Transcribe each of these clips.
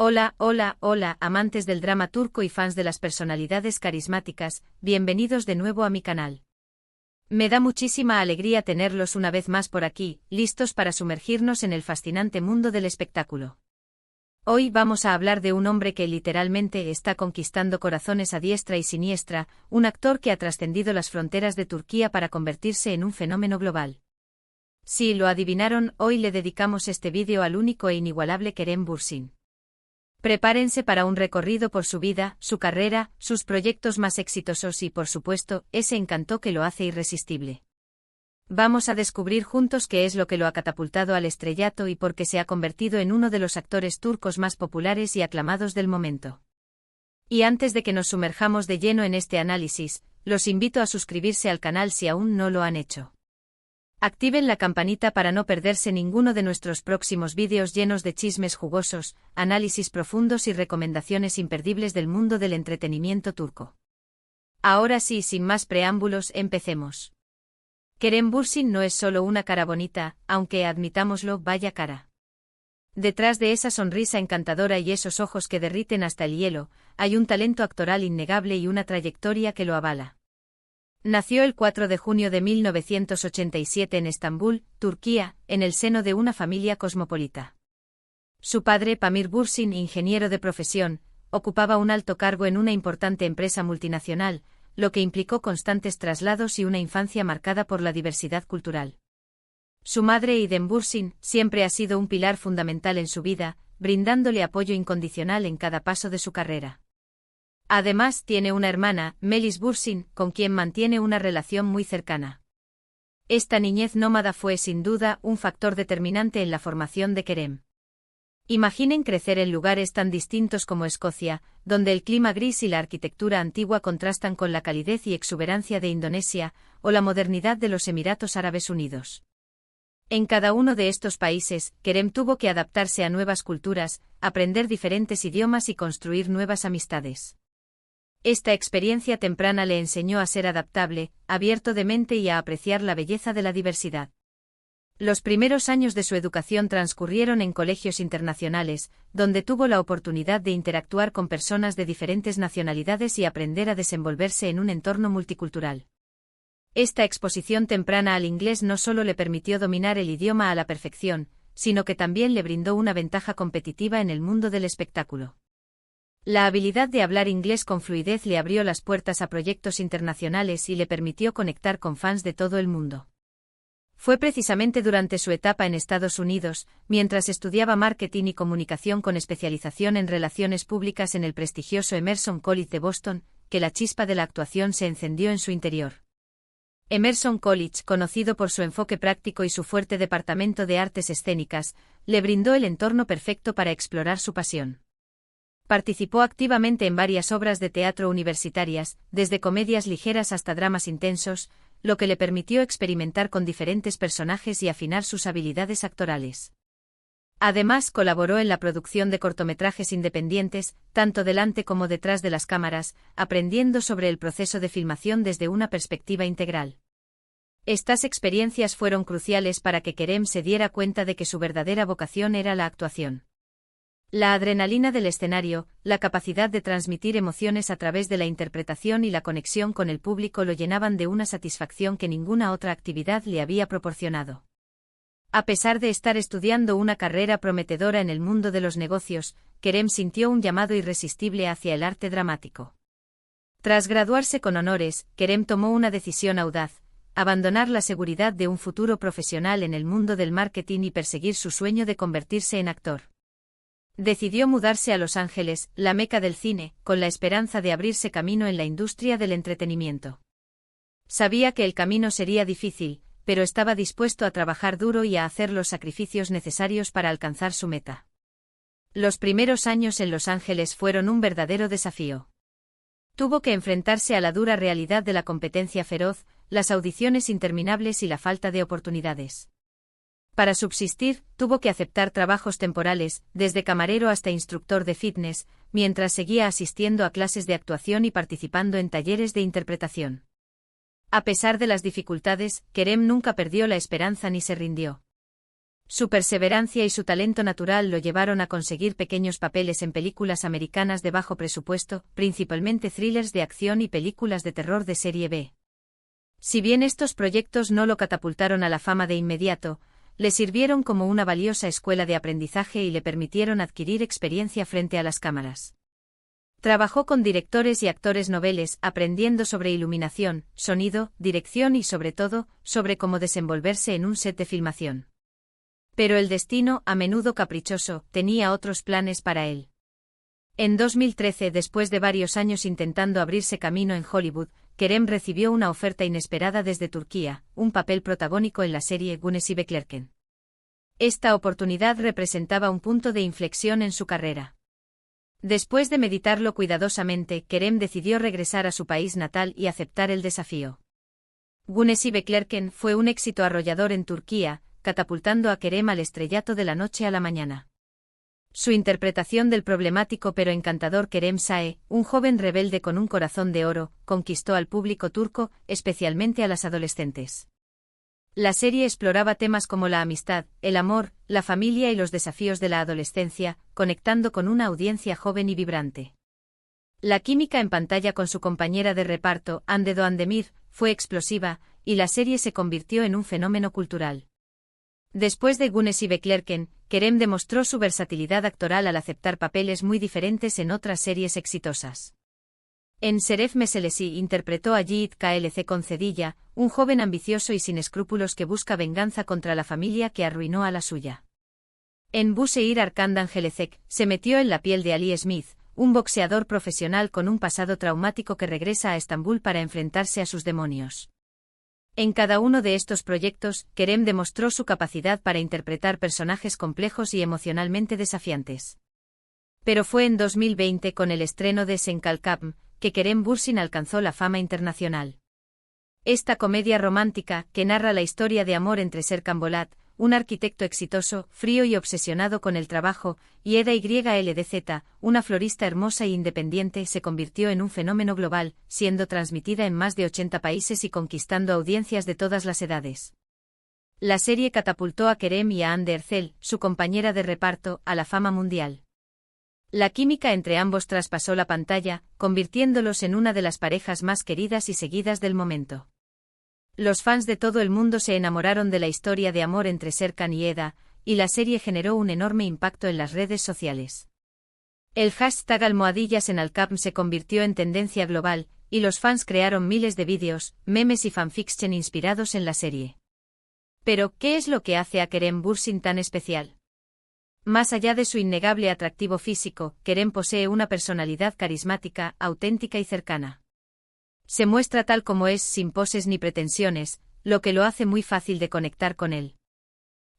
Hola, hola, hola, amantes del drama turco y fans de las personalidades carismáticas, bienvenidos de nuevo a mi canal. Me da muchísima alegría tenerlos una vez más por aquí, listos para sumergirnos en el fascinante mundo del espectáculo. Hoy vamos a hablar de un hombre que literalmente está conquistando corazones a diestra y siniestra, un actor que ha trascendido las fronteras de Turquía para convertirse en un fenómeno global. Si lo adivinaron, hoy le dedicamos este vídeo al único e inigualable Kerem Bürsin. Prepárense para un recorrido por su vida, su carrera, sus proyectos más exitosos y, por supuesto, ese encanto que lo hace irresistible. Vamos a descubrir juntos qué es lo que lo ha catapultado al estrellato y por qué se ha convertido en uno de los actores turcos más populares y aclamados del momento. Y antes de que nos sumerjamos de lleno en este análisis, los invito a suscribirse al canal si aún no lo han hecho. Activen la campanita para no perderse ninguno de nuestros próximos vídeos llenos de chismes jugosos, análisis profundos y recomendaciones imperdibles del mundo del entretenimiento turco. Ahora sí, sin más preámbulos, empecemos. Kerem Bürsin no es solo una cara bonita, aunque admitámoslo, vaya cara. Detrás de esa sonrisa encantadora y esos ojos que derriten hasta el hielo, hay un talento actoral innegable y una trayectoria que lo avala. Nació el 4 de junio de 1987 en Estambul, Turquía, en el seno de una familia cosmopolita. Su padre, Pamir Bürsin, ingeniero de profesión, ocupaba un alto cargo en una importante empresa multinacional, lo que implicó constantes traslados y una infancia marcada por la diversidad cultural. Su madre, Idem Bürsin, siempre ha sido un pilar fundamental en su vida, brindándole apoyo incondicional en cada paso de su carrera. Además, tiene una hermana, Melis Bürsin, con quien mantiene una relación muy cercana. Esta niñez nómada fue, sin duda, un factor determinante en la formación de Kerem. Imaginen crecer en lugares tan distintos como Escocia, donde el clima gris y la arquitectura antigua contrastan con la calidez y exuberancia de Indonesia, o la modernidad de los Emiratos Árabes Unidos. En cada uno de estos países, Kerem tuvo que adaptarse a nuevas culturas, aprender diferentes idiomas y construir nuevas amistades. Esta experiencia temprana le enseñó a ser adaptable, abierto de mente y a apreciar la belleza de la diversidad. Los primeros años de su educación transcurrieron en colegios internacionales, donde tuvo la oportunidad de interactuar con personas de diferentes nacionalidades y aprender a desenvolverse en un entorno multicultural. Esta exposición temprana al inglés no solo le permitió dominar el idioma a la perfección, sino que también le brindó una ventaja competitiva en el mundo del espectáculo. La habilidad de hablar inglés con fluidez le abrió las puertas a proyectos internacionales y le permitió conectar con fans de todo el mundo. Fue precisamente durante su etapa en Estados Unidos, mientras estudiaba marketing y comunicación con especialización en relaciones públicas en el prestigioso Emerson College de Boston, que la chispa de la actuación se encendió en su interior. Emerson College, conocido por su enfoque práctico y su fuerte departamento de artes escénicas, le brindó el entorno perfecto para explorar su pasión. Participó activamente en varias obras de teatro universitarias, desde comedias ligeras hasta dramas intensos, lo que le permitió experimentar con diferentes personajes y afinar sus habilidades actorales. Además, colaboró en la producción de cortometrajes independientes, tanto delante como detrás de las cámaras, aprendiendo sobre el proceso de filmación desde una perspectiva integral. Estas experiencias fueron cruciales para que Kerem se diera cuenta de que su verdadera vocación era la actuación. La adrenalina del escenario, la capacidad de transmitir emociones a través de la interpretación y la conexión con el público lo llenaban de una satisfacción que ninguna otra actividad le había proporcionado. A pesar de estar estudiando una carrera prometedora en el mundo de los negocios, Kerem sintió un llamado irresistible hacia el arte dramático. Tras graduarse con honores, Kerem tomó una decisión audaz: abandonar la seguridad de un futuro profesional en el mundo del marketing y perseguir su sueño de convertirse en actor. Decidió mudarse a Los Ángeles, la meca del cine, con la esperanza de abrirse camino en la industria del entretenimiento. Sabía que el camino sería difícil, pero estaba dispuesto a trabajar duro y a hacer los sacrificios necesarios para alcanzar su meta. Los primeros años en Los Ángeles fueron un verdadero desafío. Tuvo que enfrentarse a la dura realidad de la competencia feroz, las audiciones interminables y la falta de oportunidades. Para subsistir, tuvo que aceptar trabajos temporales, desde camarero hasta instructor de fitness, mientras seguía asistiendo a clases de actuación y participando en talleres de interpretación. A pesar de las dificultades, Kerem nunca perdió la esperanza ni se rindió. Su perseverancia y su talento natural lo llevaron a conseguir pequeños papeles en películas americanas de bajo presupuesto, principalmente thrillers de acción y películas de terror de serie B. Si bien estos proyectos no lo catapultaron a la fama de inmediato, le sirvieron como una valiosa escuela de aprendizaje y le permitieron adquirir experiencia frente a las cámaras. Trabajó con directores y actores noveles, aprendiendo sobre iluminación, sonido, dirección y sobre todo, sobre cómo desenvolverse en un set de filmación. Pero el destino, a menudo caprichoso, tenía otros planes para él. En 2013, después de varios años intentando abrirse camino en Hollywood, Kerem recibió una oferta inesperada desde Turquía, un papel protagónico en la serie Güneşi Beklerken. Esta oportunidad representaba un punto de inflexión en su carrera. Después de meditarlo cuidadosamente, Kerem decidió regresar a su país natal y aceptar el desafío. Güneşi Beklerken fue un éxito arrollador en Turquía, catapultando a Kerem al estrellato de la noche a la mañana. Su interpretación del problemático pero encantador Kerem Sae, un joven rebelde con un corazón de oro, conquistó al público turco, especialmente a las adolescentes. La serie exploraba temas como la amistad, el amor, la familia y los desafíos de la adolescencia, conectando con una audiencia joven y vibrante. La química en pantalla con su compañera de reparto, Hande Doğandemir, fue explosiva, y la serie se convirtió en un fenómeno cultural. Después de Güneşi Beklerken, Kerem demostró su versatilidad actoral al aceptar papeles muy diferentes en otras series exitosas. En Şeref Meselesi interpretó a Yiğit Klc Concedilla, un joven ambicioso y sin escrúpulos que busca venganza contra la familia que arruinó a la suya. En Bu Şehir Arkandan Gelecek, se metió en la piel de Ali Smith, un boxeador profesional con un pasado traumático que regresa a Estambul para enfrentarse a sus demonios. En cada uno de estos proyectos, Kerem demostró su capacidad para interpretar personajes complejos y emocionalmente desafiantes. Pero fue en 2020 con el estreno de Sen Kalkam, que Kerem Bürsin alcanzó la fama internacional. Esta comedia romántica, que narra la historia de amor entre Serkan Bolat, un arquitecto exitoso, frío y obsesionado con el trabajo, y Eda YLDZ, una florista hermosa e independiente, se convirtió en un fenómeno global, siendo transmitida en más de 80 países y conquistando audiencias de todas las edades. La serie catapultó a Kerem y a Hande Erçel, su compañera de reparto, a la fama mundial. La química entre ambos traspasó la pantalla, convirtiéndolos en una de las parejas más queridas y seguidas del momento. Los fans de todo el mundo se enamoraron de la historia de amor entre Serkan y Eda, y la serie generó un enorme impacto en las redes sociales. El hashtag #Senalcam se convirtió en tendencia global, y los fans crearon miles de vídeos, memes y fanfiction inspirados en la serie. Pero, ¿qué es lo que hace a Kerem Bürsin tan especial? Más allá de su innegable atractivo físico, Kerem posee una personalidad carismática, auténtica y cercana. Se muestra tal como es, sin poses ni pretensiones, lo que lo hace muy fácil de conectar con él.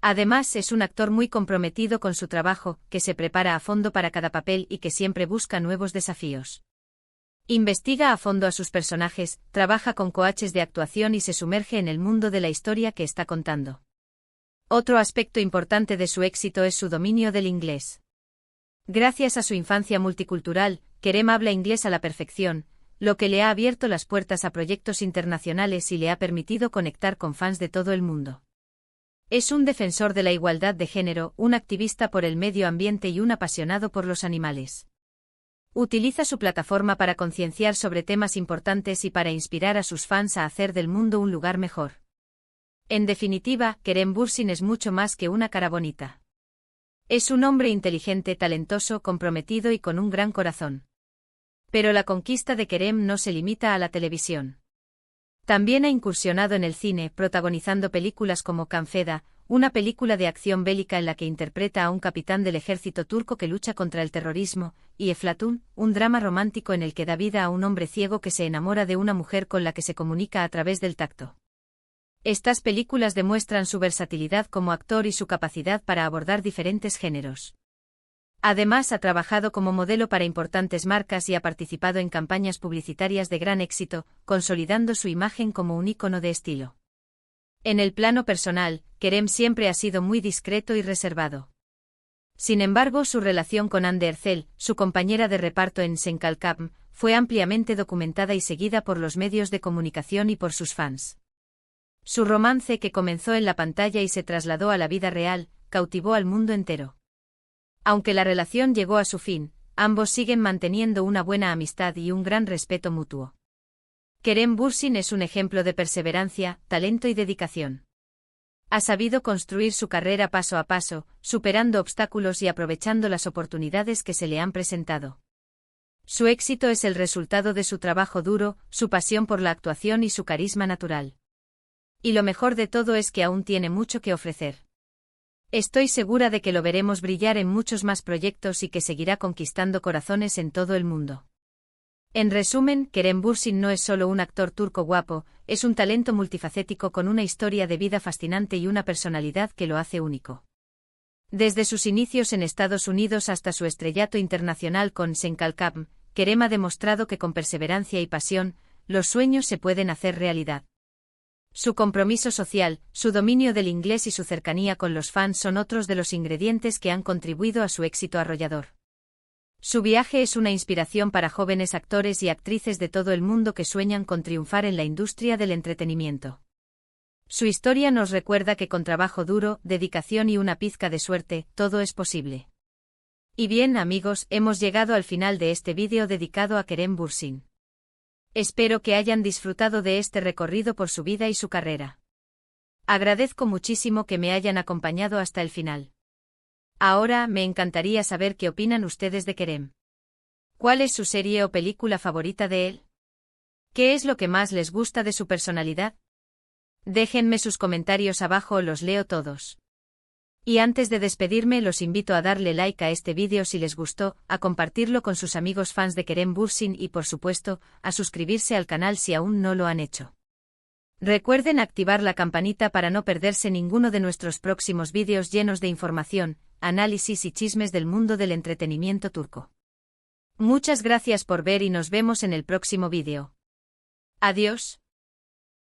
Además, es un actor muy comprometido con su trabajo, que se prepara a fondo para cada papel y que siempre busca nuevos desafíos. Investiga a fondo a sus personajes, trabaja con coaches de actuación y se sumerge en el mundo de la historia que está contando. Otro aspecto importante de su éxito es su dominio del inglés. Gracias a su infancia multicultural, Kerem habla inglés a la perfección, lo que le ha abierto las puertas a proyectos internacionales y le ha permitido conectar con fans de todo el mundo. Es un defensor de la igualdad de género, un activista por el medio ambiente y un apasionado por los animales. Utiliza su plataforma para concienciar sobre temas importantes y para inspirar a sus fans a hacer del mundo un lugar mejor. En definitiva, Kerem Bürsin es mucho más que una cara bonita. Es un hombre inteligente, talentoso, comprometido y con un gran corazón. Pero la conquista de Kerem no se limita a la televisión. También ha incursionado en el cine, protagonizando películas como Kan Feda, una película de acción bélica en la que interpreta a un capitán del ejército turco que lucha contra el terrorismo, y Eflatun, un drama romántico en el que da vida a un hombre ciego que se enamora de una mujer con la que se comunica a través del tacto. Estas películas demuestran su versatilidad como actor y su capacidad para abordar diferentes géneros. Además, ha trabajado como modelo para importantes marcas y ha participado en campañas publicitarias de gran éxito, consolidando su imagen como un ícono de estilo. En el plano personal, Kerem siempre ha sido muy discreto y reservado. Sin embargo, su relación con Hande Erçel, su compañera de reparto en Sen Kalkam, fue ampliamente documentada y seguida por los medios de comunicación y por sus fans. Su romance, que comenzó en la pantalla y se trasladó a la vida real, cautivó al mundo entero. Aunque la relación llegó a su fin, ambos siguen manteniendo una buena amistad y un gran respeto mutuo. Kerem Bürsin es un ejemplo de perseverancia, talento y dedicación. Ha sabido construir su carrera paso a paso, superando obstáculos y aprovechando las oportunidades que se le han presentado. Su éxito es el resultado de su trabajo duro, su pasión por la actuación y su carisma natural. Y lo mejor de todo es que aún tiene mucho que ofrecer. Estoy segura de que lo veremos brillar en muchos más proyectos y que seguirá conquistando corazones en todo el mundo. En resumen, Kerem Bürsin no es solo un actor turco guapo, es un talento multifacético con una historia de vida fascinante y una personalidad que lo hace único. Desde sus inicios en Estados Unidos hasta su estrellato internacional con Sen Kalkam, Kerem ha demostrado que con perseverancia y pasión, los sueños se pueden hacer realidad. Su compromiso social, su dominio del inglés y su cercanía con los fans son otros de los ingredientes que han contribuido a su éxito arrollador. Su viaje es una inspiración para jóvenes actores y actrices de todo el mundo que sueñan con triunfar en la industria del entretenimiento. Su historia nos recuerda que con trabajo duro, dedicación y una pizca de suerte, todo es posible. Y bien, amigos, hemos llegado al final de este vídeo dedicado a Kerem Bürsin. Espero que hayan disfrutado de este recorrido por su vida y su carrera. Agradezco muchísimo que me hayan acompañado hasta el final. Ahora, me encantaría saber qué opinan ustedes de Kerem. ¿Cuál es su serie o película favorita de él? ¿Qué es lo que más les gusta de su personalidad? Déjenme sus comentarios abajo o los leo todos. Y antes de despedirme los invito a darle like a este vídeo si les gustó, a compartirlo con sus amigos fans de Kerem Bürsin y por supuesto, a suscribirse al canal si aún no lo han hecho. Recuerden activar la campanita para no perderse ninguno de nuestros próximos vídeos llenos de información, análisis y chismes del mundo del entretenimiento turco. Muchas gracias por ver y nos vemos en el próximo vídeo. Adiós.